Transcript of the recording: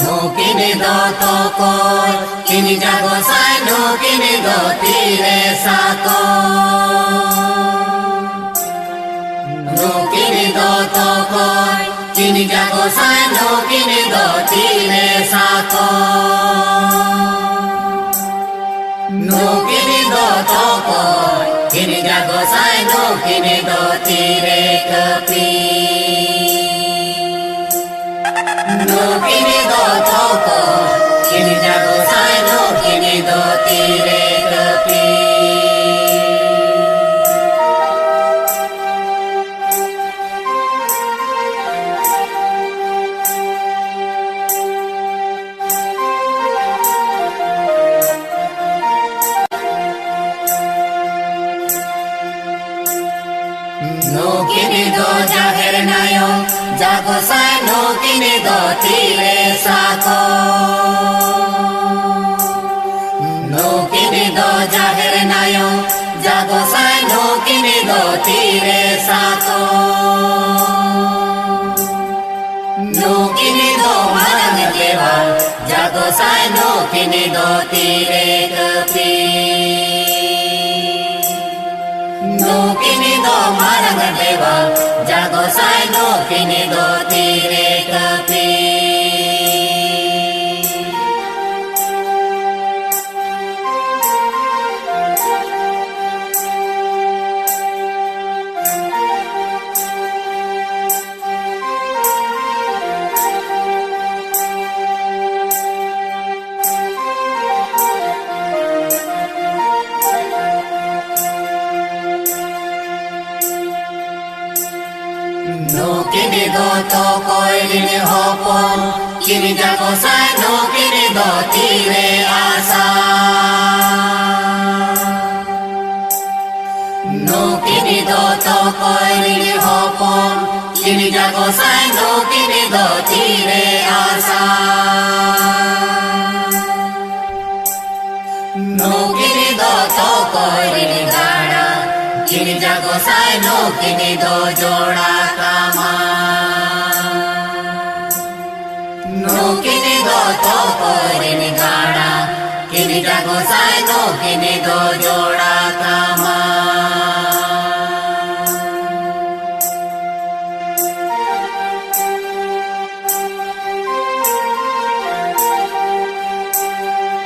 kini do tokoi kini jago sai no kini do tire sako no kini do tokoi kini jago sai no kini do tire sako no kini do tokoi kini jago sai no kini do tire kepi no kini do tokoi kini jago sai no kini do tire kepi no kini do jaher nayo jago sai no kini do tire sako no kini do jaher nayo jago sai no kini do tire sako no kini do marang dewa jago sai no kini do tire kepi no kini do marang dewa jago sai no kini do tire kepi no kini do tokoi rini hopon kini jago sai no kini do tire asa no kini do tokoi rini hopon kini jago sai no kini do tire asa no kini do tokoi rini gada kini jago sai no kini do joda kama no kini do tokoi rini gada kini jago sai no kini do joda kama